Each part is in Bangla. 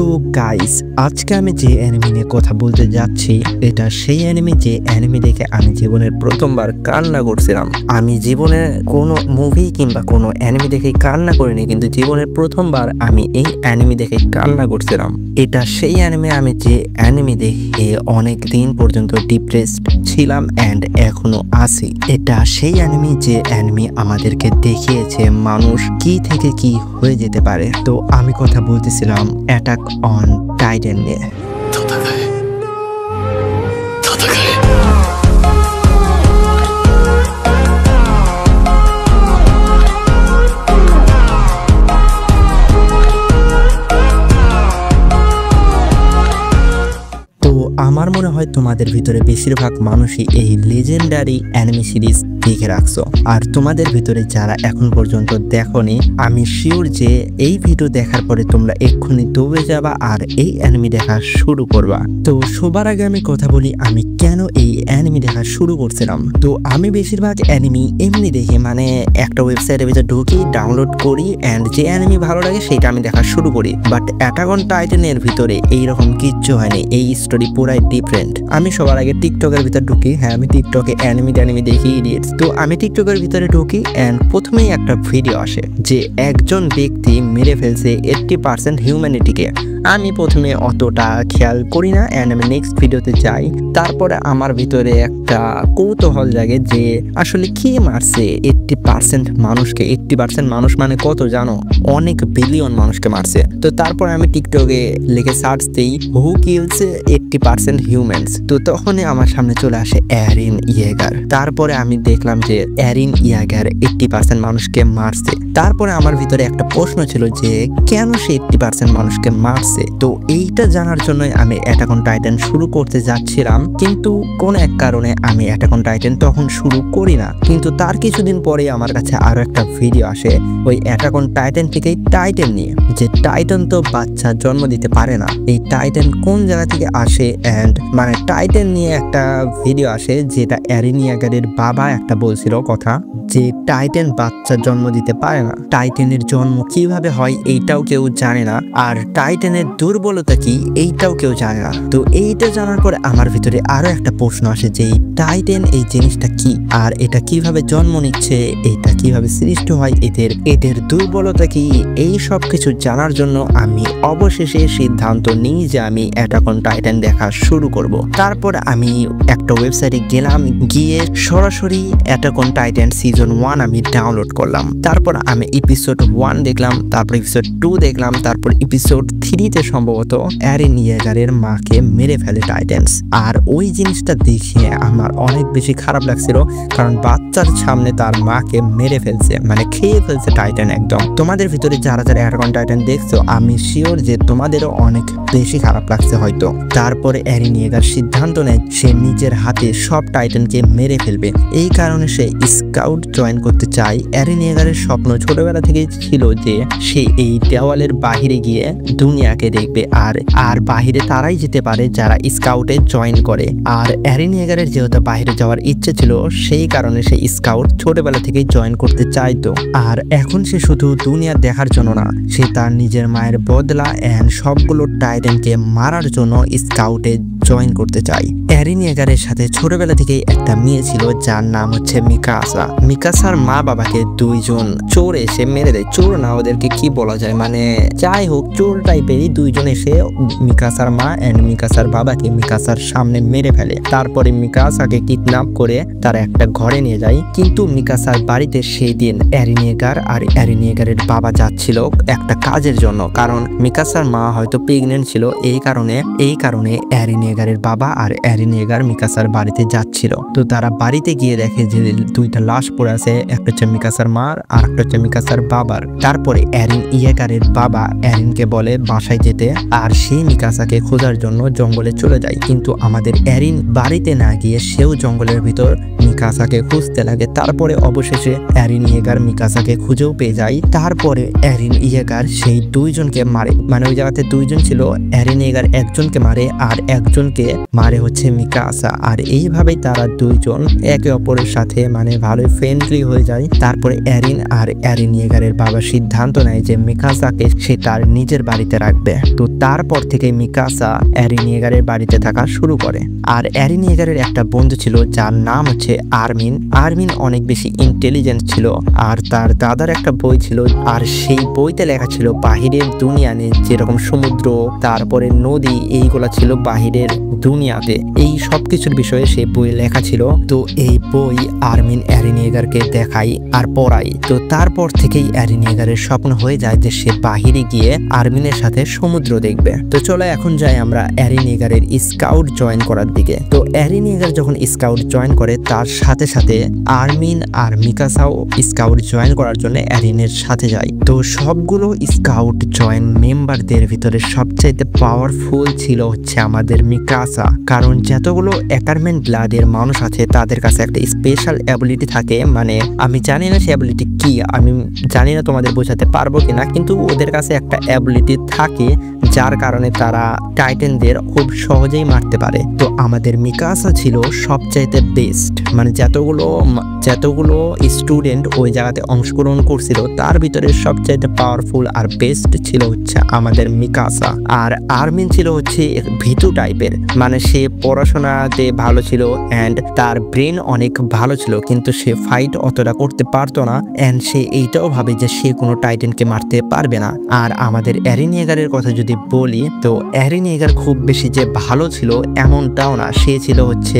তো গাইস, আজকে আমি যে অ্যানিমে নিয়ে কথা বলতে যাচ্ছি এটা সেই অ্যানিমে যে অ্যানিমে দেখে আমি জীবনের প্রথমবার কান্না করছিলাম। আমি জীবনে কোনো মুভি কিংবা কোনো অ্যানিমে দেখে কান্না করিনি, কিন্তু জীবনের প্রথমবার আমি এই অ্যানিমে দেখে কান্না করছিলাম। এটা সেই অ্যানিমে আমি যে অ্যানিমে দেখে অনেক দিন পর্যন্ত ডিপ্রেসড ছিলাম অ্যান্ড এখনো আছি। এটা সেই অ্যানিমে যে অ্যানিমে আমাদেরকে দেখিয়েছে মানুষ কি থেকে কি হয়ে যেতে পারে। তো আমি কথা বলতেছিলাম অ্যাটাক অন টাইটান নিয়ে। আমার মনে হয় তোমাদের ভিতরে বেশিরভাগ মানুষই এই লেজেন্ডারি অ্যানিমে সিরিজ দেখে রাখছো, আর তোমাদের ভিতরে যারা এখন পর্যন্ত দেখোনি আমি শিওর যে এই ভিডিও দেখার পরে তোমরা এক্ষুনি দৌড়ে যাবা আর এই অ্যানিমে দেখা শুরু করবা। তো সবার আগে আমি কথা বলি আমি কেন এই অ্যানিমে দেখা শুরু করছিলাম। তো আমি বেশিরভাগ অ্যানিমে এমনি দেখি, মানে একটা ওয়েবসাইটের ভিতরে ঢুকি, ডাউনলোড করি অ্যান্ড যে অ্যানিমে ভালো লাগে সেটা আমি দেখা শুরু করি। বাট অ্যাটাক অন টাইটানের ভিতরে এইরকম কিচ্ছু হয়নি, এই স্টোরি পুরাই ডিফারেন্ট। আমি সবার আগে টিকটকের ভিতরে ঢুকি, হ্যাঁ আমি টিকটকে অ্যানিমে দেখি ইডিয়েটস। তো আমি টিকটকের ভিতরে ঢুকি অ্যান্ড প্রথমেই একটা ভিডিও আসে যে একজন ব্যক্তি মেরে ফেলছে 80% হিউম্যানিটিকে। আমি প্রথমে অতটা খেয়াল করি না অ্যান্ড আমি নেক্সট ভিডিওতে যাই। তারপরে আমার ভিতরে একটা কৌতূহল জাগে যে আসলে কি মারছে 80% মানুষকে। 80% মানুষ মানে কত জানো? অনেক বিলিয়ন মানুষকে মারছে। তো তারপরে আমি টিকটকে লিখে সার্চ দিই হু কিলস 80% হিউম্যানস। তো তখনই আমার সামনে চলে আসে এরিন ইয়েগার। তারপরে আমি দেখলাম যে এরিন ইয়েগার 80% মানুষকে মারছে। তারপরে আমার ভিতরে একটা প্রশ্ন ছিল যে কেন সে 80% মানুষকে মারছে। তো এইটা জানার জন্যই আমি অ্যাটাক অন টাইটান শুরু করতে যাচ্ছিলাম, কিন্তু কোন এক কারণে আমি অ্যাটাক অন টাইটান তখন শুরু করি না। কিন্তু তার কিছুদিন পরে আমার কাছে আরো একটা ভিডিও আসে ওই অ্যাটাক অন টাইটান থেকেই টাইটান নিয়ে, যে টাইটান তো বাচ্চা জন্ম দিতে পারে না, এই টাইটান কোন জায়গা থেকে আসে। অ্যান্ড মানে টাইটান নিয়ে একটা ভিডিও আসে যেটা এরিন ইয়েগারের বাবা একটা বলছিল কথা, যে টাইটান বাচ্চা জন্ম দিতে পারে না, টাইটানের জন্ম কিভাবে হয় এইটাও কেউ জানে না, আর টাইটানের দুর্বলতা কি এইটাও কেউ জানে না। তো এইটা জানার পরে আমার ভিতরে আরো একটা প্রশ্ন আসে যে টাইটান এই জিনিসটা কি, আর এটা কিভাবে জন্ম নিচ্ছে, এটা কিভাবে সৃষ্টি হয়, এদের দুর্বলতা কি, এই সব কিছু জানার জন্য আমি অবশেষে সিদ্ধান্ত নিই যে আমি অ্যাটাক অন টাইটান দেখা শুরু করব। তারপর আমি একটা ওয়েবসাইটে গেলাম, গিয়ে সরাসরি অ্যাটাক অন টাইটান সিজন 1 আমি ডাউনলোড করলাম। তারপর আমি এপিসোড 1 দেখলাম, তারপর এপিসোড 2 দেখলাম, তারপর এপিসোড 3-তে সম্ভবত এরিন ইয়েগারের মাকে মেরে ফেলে টাইটান্স। আর ওই জিনিসটা দেখে আমার অনেক বেশি খারাপ লাগছিল, কারণ বাচ্চার সামনে তার মাকে মেরে ফেলছে, মানে খেয়ে ফেলছে টাইটান একদম। তোমাদের ভিতরে যারা যারা অ্যাটাক অন টাইটান দেখছো আমি শিওর যে তোমাদেরও অনেক বেশি খারাপ লাগছে হয়তো। তারপরে এরিন ইয়েগার সিদ্ধান্ত নেয় সে নিজের হাতে সব টাইটানকে মেরে ফেলবে। এই কারণে সে স্কাউট জয়েন করতে চায়। এরিন ইয়েগারের স্বপ্ন ছোটবেলা থেকেই ছিল যে সে এই দেওয়ালের বাহিরে গিয়ে দুনিয়াকে দেখবে, আর বাহিরে তারাই যেতে পারে যারা স্কাউটে জয়েন করে। আর এরিন ইয়েগারের যেহেতু বাহিরে যাওয়ার ইচ্ছে ছিল সেই কারণে সে স্কাউট ছোটবেলা থেকেই জয়েন করতে চাইতো। আর এখন সে শুধু দুনিয়া দেখার জন্য না, সে তার নিজের মায়ের বদলা এন্ড সবগুলো টাইটানকে মারার জন্য স্কাউটে জয়েন করতে চাই। এরিন ইয়েগারের সাথে ছোটবেলা থেকেই একটা মেয়ে ছিল যার নাম হচ্ছে মিকাসা। মিকাসার মা বাবাকে দুইজন চোর এসে মেরে দেয়। চোর না, ওদেরকে কি বলা যায়, মানে যাই হোক চোর টাইপেরই দুইজন এসে মিকাসার মা এন্ড মিকাসার বাবাকে মিকাসার সামনে মেরে ফেলে। তারপরে মিকাসাকে কিডন্যাপ করে তারা একটা ঘরে নিয়ে যায়। কিন্তু মিকাসার বাড়িতে সেই দিন এরিন ইয়েগার আর এরিন ইয়েগারের বাবা যাচ্ছিল একটা কাজের জন্য, কারণ মিকাসার মা হয়তো প্রেগনেন্ট ছিল। এই কারণে এরিন ইয়েগারের বাবা আর এরিন ইয়েগার মিকাসার বাড়িতে যাচ্ছিল। তো তারা বাড়িতে গিয়ে দেখে যে দুইটা লাশ পড়ে আছে, একটা হচ্ছে মিকাসার মার আর একটা হচ্ছে মিকাসার বাবার। তারপরে এরিন ইয়েগারের বাবা এরিনকে বলে বাসায় যেতে, আর সেই মিকাসাকে খোঁজার জন্য জঙ্গলে চলে যায়। কিন্তু আমাদের এরিন বাড়িতে না গিয়ে সেও জঙ্গলের ভিতর মিকাসাকে খুঁজতে লাগে। তারপরে অবশেষে এরিন ইয়েগার মিকাসাকে খুঁজেও পেয়ে যায়। তারপরে এরিন ইয়েগার সেই দুইজনকে মারে, মানে ওই জায়গাতে দুইজন ছিল, এরিন ইয়েগার একজনকে মারে আর একজন দুইজনকে মারে হচ্ছে মিকাসা। আর এইভাবেই তারা দুইজন একে অপরের সাথে মানে ভালোই ফ্রেন্ডলি হয়ে যায়। তারপরে এরিন আর এরিন ইয়েগারের বাবা সিদ্ধান্ত নেয় যে মিকাসাকে সে তার নিজের বাড়িতে রাখবে। তো তারপর থেকে মিকাসা এরিন ইয়েগারের বাড়িতে থাকা শুরু করে। আর এরিন ইয়েগারের একটা বন্ধু ছিল যার নাম হচ্ছে আর্মিন। আর্মিন অনেক বেশি ইন্টেলিজেন্ট ছিল আর তার দাদার একটা বই ছিল, আর সেই বইতে লেখা ছিল বাহিরের দুনিয়া নিয়ে, যেরকম সমুদ্র তারপরে নদী এইগুলা ছিল বাহিরের দুনিয়াতে, এই সব কিছুর বিষয়ে সেই বই লেখা ছিল। তো এই বই আর্মিন এরিন ইয়েগারকে দেখায় আর পড়ায়। তো তারপর থেকেই এরিন ইয়েগারের স্বপ্ন হয়ে যায় যে সে বাহিরে গিয়ে আর্মিনের সাথে সমুদ্র দেখবে। তো চলো এখন যাই আমরা এরিন ইয়েগারের স্কাউট জয়েন করার দিকে। তো এরিন ইয়েগার যখন স্কাউট জয়েন করে তার সাথে সাথে আর্মিন আর মিকাসাও স্কাউট জয়েন করার জন্য এরিনের সাথে যায়। তো সবগুলো স্কাউট জয়েন মেম্বারদের ভিতরে সবচাইতে পাওয়ারফুল ছিল হচ্ছে আমাদের মিকাসা, কারণ যতগুলো অ্যাকারমেন ব্লাডের মানুষ আছে তাদের কাছে একটা স্পেশাল অ্যাবিলিটি থাকে। মানে আমি জানি না সে অ্যাবিলিটি কি, আমি জানি না তোমাদের বোঝাতে পারবো কিনা, কিন্তু ওদের কাছে একটা অ্যাবিলিটি থাকে যার কারণে তারা টাইটানদের খুব সহজেই মারতে পারে। তো আমাদের মিকাসা ছিল সবচাইতে বেস্ট, মানে যতগুলো স্টুডেন্ট ওই জায়গাতে অংশগ্রহণ করছিল তার ভিতরে সবচাইতে পাওয়ারফুল আর বেস্ট ছিল হচ্ছে আমাদের মিকাসা। আর আর্মিন ছিল হচ্ছে ভীতু টাইপের, মানে সে পড়াশোনাতে ভালো ছিল অ্যান্ড তার ব্রেন অনেক ভালো ছিল, কিন্তু সে ফাইট অতটা করতে পারতো না অ্যান্ড সে এইটাও ভাবে যে সে কোনো টাইটানকে মারতে পারবে না। আর আমাদের এরিন ইয়েগারের কথা যদি বলি, তো এরিন ইয়েগার খুব বেশি যে ভালো ছিল এমনটাও না, সে ছিল হচ্ছে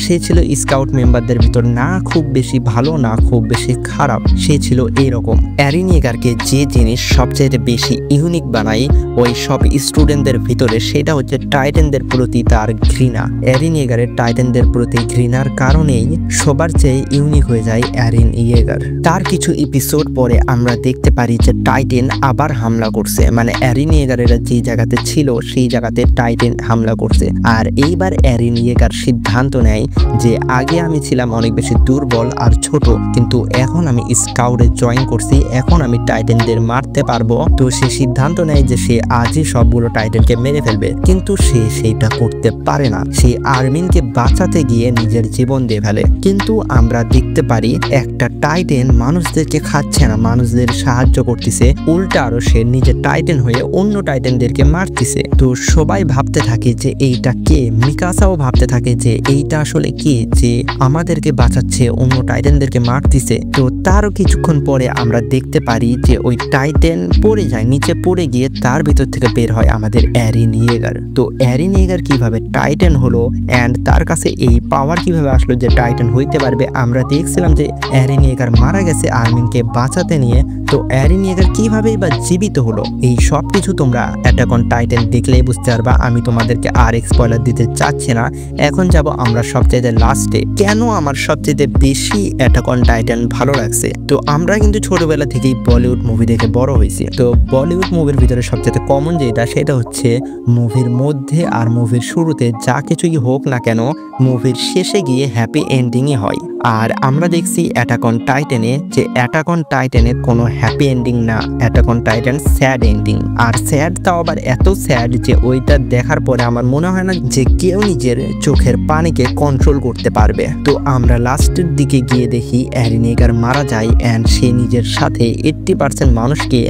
সে ছিল স্কাউট মেম্বারদের ভিতর না খুব বেশি ভালো না খুব বেশি খারাপ, সে ছিল এইরকম। এরিন ইয়েগারকে যে জিনিস সবচেয়ে বেশি ইউনিক বানায় ওই সব স্টুডেন্টদের ভিতরে, সেটা হচ্ছে টাইটানদের প্রতি তার ঘৃণা। এরিন ইয়েগারের টাইটানদের প্রতি ঘৃণার কারণেই সবার চেয়ে ইউনিক হয়ে যায় এরিন ইয়েগার। তার কিছু এপিসোড পরে আমরা দেখতে পারি যে টাইটান আবার হামলা করছে, মানে এরিন ইয়েগারেরা যে জায়গাতে ছিল সেই জায়গাতে টাইটান হামলা করছে। আর এইবার এরিন ইয়েগার সিদ্ধান্ত নেয় যে আগে আমি ছিলাম অনেক বেশি দুর্বল আর ছোট, কিন্তু এখন আমি স্কাউটে জয়েন করছি, এখন আমি টাইটানদের মারতে পারবো। তো সে সিদ্ধান্ত নেয় যে সে আজই সবগুলো টাইটানকে মেরে ফেলবে, কিন্তু সে সেইটা করতে পারে না। সে আর্মিনকে বাঁচাতে গিয়ে নিজের জীবন দিয়ে ফেলে। কিন্তু আমরা দেখতে পারি একটা টাইটান মানুষদেরকে খাচ্ছে না, মানুষদের সাহায্য করতেছে, উল্টা আরো সে নিজের টাইটান হয়ে অন্য টাইটানদেরকে মারতেছে। তো সবাই ভাবতে থাকে যে এইটা কে, মিকাসাও ভাবতে থাকে যে এইটা আসলে কে যে আমাদেরকে বাঁচাচ্ছে অন্য টাইটানদেরকে মারতেছে। তো তারও কিছুক্ষণ পরে আমরা দেখতে পারি যে ওই টাইটান পড়ে যায়, নিচে পড়ে গিয়ে তার ভিতর থেকে বের হয় আমাদের এরিন ইয়েগার। তো এরিন ইয়েগার কিভাবে টাইটান হলো অ্যান্ড তার কাছে এই পাওয়ার কিভাবে আসলো যে টাইটান হইতে পারবে, আমরা দেখছিলাম যে এরিন ইয়েগার মারা গেছে আর্মিনকে বাঁচাতে নিয়ে। তো এরিন ইয়েগার কিভাবে বা জীবিত হলো, এই সব কিছু তোমরা অ্যাটাক অন টাইটান দেখলেই বুঝতে পারবা। আমি তোমাদেরকে আর স্পয়লার দিতে চাচ্ছি না। এখন যাব আমরা সবচেয়ে লাস্টে, কেন আমার সবচেয়ে বেশি অ্যাটাক অন টাইটান ভালো লাগছে। তো আমরা কিন্তু ছোটবেলা থেকেই বলিউড মুভি দেখে বড় হয়েছি। তো বলিউড মুভির ভিতরে সবচেয়ে কমন যেটা, সেটা হচ্ছে মুভির মধ্যে আর মুভির শুরুতে যা কিছুই হোক না কেন মুভির শেষে গিয়ে হ্যাপি এন্ডিংই হয়। আর আমরা দেখছি অ্যাটাক অন টাইটানে যে অ্যাটাক অন টাইটানের কোনো হ্যাপি এন্ডিং না, attack on Titan sad ending. আর স্যাড তাও আবার এত স্যাড যে ওইটা দেখার পরে আমার মনে হয় না যে কেউ নিজের চোখের পানিকে কন্ট্রোল করতে পারবে। তো আমরা লাস্টের দিকে গিয়ে দেখি এরিন ইয়েগার মারা যায় অ্যান্ড সে নিজের সাথে 80% মানুষকে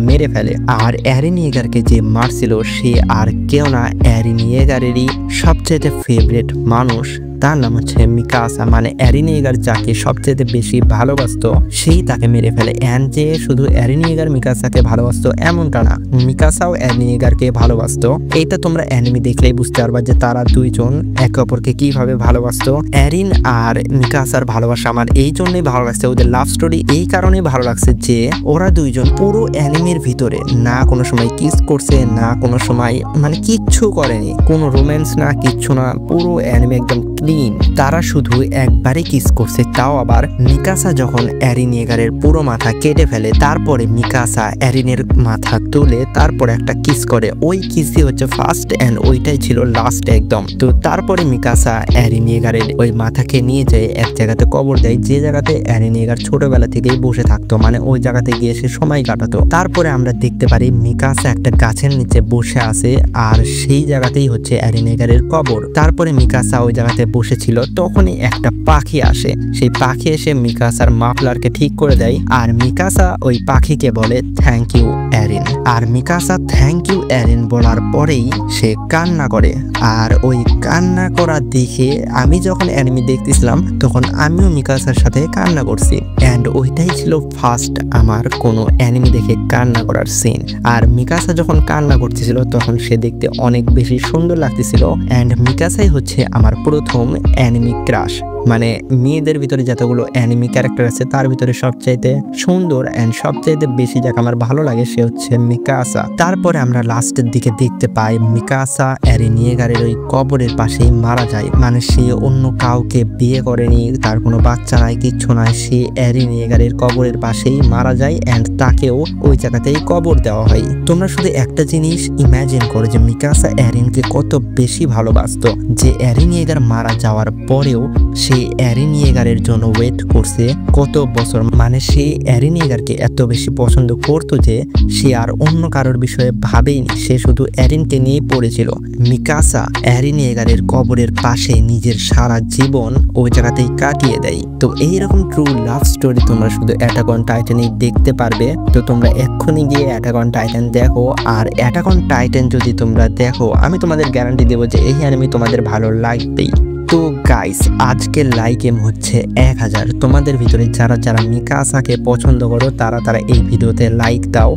মেরে ফেলে। আর এরিন ইয়েগারকে যে মারছিল সে আর কেউ না, এরিন ইয়েগারেরই সবচেয়ে ফেভারিট মানুষ, তার নাম হচ্ছে মিকাসা। মানে এরিন ইয়েগার যাকে সবচেয়ে বেশি ভালোবাসতো সেই তাকে মেরে ফেলে। অ্যান্ড যে শুধু এরিন ইয়েগার মিকাসাকে ভালোবাসতো এমনটা না, মিকাসাও এরিন ইয়েগারকে ভালোবাসতো। এইটা তোমরা অ্যানিমে দেখলেই বুঝতে পারবা যে তারা দুইজন একে অপরকে কিভাবে ভালোবাসতো। এরিন আর মিকাসার ভালোবাসা আমার এই জন্যই ভালো লাগছে, ওদের লাভ স্টোরি এই কারণেই ভালো লাগছে যে ওরা দুইজন পুরো অ্যানিমের ভিতরে না কোনো সময় কিস করছে, না কোনো সময় মানে কিচ্ছু করেনি, কোনো রোম্যান্স না কিচ্ছু না, পুরো অ্যানিমে একদম ক্লিন। তারা শুধু একবারই কিস করছে, তাও আবার মিকাসা যখন এরিন ইয়েগারের পুরো মাথা কেটে ফেলে, তারপরে মিকাসা এরিনের মাথা তুলে তারপরে একটা কিস করে। ওই কিসই হচ্ছে ফার্স্ট এন্ড ওইটাই ছিল লাস্ট একদম। তো তারপরে মিকাসা এরিন ইয়েগারের ওই মাথাকে নিয়ে যায় এক জায়গাতে কবর দেয়, যে জায়গাতে এরিন ইয়েগার ছোটবেলা থেকেই বসে থাকতো, মানে ওই জায়গাতে গিয়ে সে সময় কাটাতো। তারপরে আমরা দেখতে পারি মিকাসা একটা গাছের নিচে বসে আছে, আর সেই জায়গাতেই হচ্ছে এরিন ইয়েগারের কবর। তারপরে মিকাসা ওই জায়গাতে বসেছিল, তখনই একটা পাখি আসে। সেই পাখি এসে মিকাসার মাফলারকে ঠিক করে দেয়, আর মিকাসা ওই পাখিকে বলে থ্যাংক ইউ এরিন। আর মিকাসা থ্যাংক ইউ এরিন বলার পরেই সে কান্না করে। আর ওই কান্না করা দেখে আমি যখন অ্যানিমে দেখতেছিলাম তখন আমিও মিকাসার সাথে কান্না করছি, অ্যান্ড ওইটাই ছিল ফার্স্ট আমার কোনো অ্যানিমে দেখে কান্না করার সিন। আর মিকাসা যখন কান্না করতেছিল তখন সে দেখতে অনেক বেশি সুন্দর লাগতেছিল, অ্যান্ড মিকাসাই হচ্ছে আমার প্রথম অ্যানিমে ক্রাশ। মানে মেয়েদের ভিতরে যতগুলো অ্যানিমে ক্যারেক্টার আছে তার ভিতরে সবচাইতে সুন্দর এন্ড সবচাইতে বেশি যাকে আমার ভালো লাগে সে হচ্ছে মিকাসা। তারপরে আমরা লাস্টের দিকে দেখতে পাই মিকাসা এরিন ইয়েগারের ওই কবরের পাশেই মারা যায়। মানে সে অন্য কাউকে বিয়ে করেনি, তার কোনো বাচ্চা নাই, কিচ্ছু নাই, সে এরিন ইয়েগারের কবরের পাশেই মারা যায়, এন্ড তাকেও ওই জায়গাতেই কবর দেওয়া হয়। তোমরা শুধু একটা জিনিস ইমাজিন করো যে মিকাসা এরিনকে কত বেশি ভালোবাসতো, যে এরিন ইয়েগার মারা যাওয়ার পরেও সে এরিন ইয়েগারের জন্য ওয়েট করছে কত বছর। মানে সে এরিন ইয়েগারকে এত বেশি পছন্দ করতো যে সে আর অন্য কারোর বিষয়ে ভাবেইনি, সে শুধু এরিনকে নিয়ে পড়েছিল। মিকাসা এরিন ইয়েগারের কবরের পাশে নিজের সারা জীবন ওই জায়গাতেই কাটিয়ে দেয়। তো এইরকম ট্রু লাভ স্টোরি তোমরা শুধু অ্যাটাক অন টাইটানেই দেখতে পারবে। তো তোমরা এক্ষুনি গিয়ে অ্যাটাক অন টাইটান দেখো। আর অ্যাটাক অন টাইটান যদি তোমরা দেখো আমি তোমাদের গ্যারান্টি দেবো যে এই অ্যানিমে তোমাদের ভালো লাগবেই। তো গাইস আজকের লাইক এম হচ্ছে 1000। তোমাদের ভিতরে যারা যারা মিকাসাকে পছন্দ করো তারা এই ভিডিওতে লাইক দাও।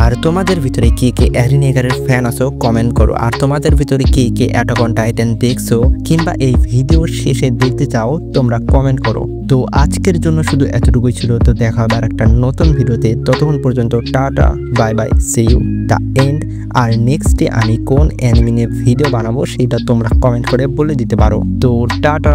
আর তোমাদের ভিতরে কে কে এরিন ইয়েগারের ফ্যান আছো কমেন্ট করো। আর তোমাদের ভিতরে কে কে অ্যাটাক অন টাইটান দেখছো কিংবা এই ভিডিওর শেষে দেখতে চাও তোমরা কমেন্ট করো। তো আজকের জন্য শুধু এতটুকুই ছিল। তো দেখা হবে আর একটা নতুন ভিডিওতে। ততক্ষণ পর্যন্ত tata bye bye, see you the end. আর নেক্সটে আমি কোন অ্যানিমে ভিডিও বানাবো সেটা তোমরা কমেন্ট করে বলে দিতে পারো। তো টাটা।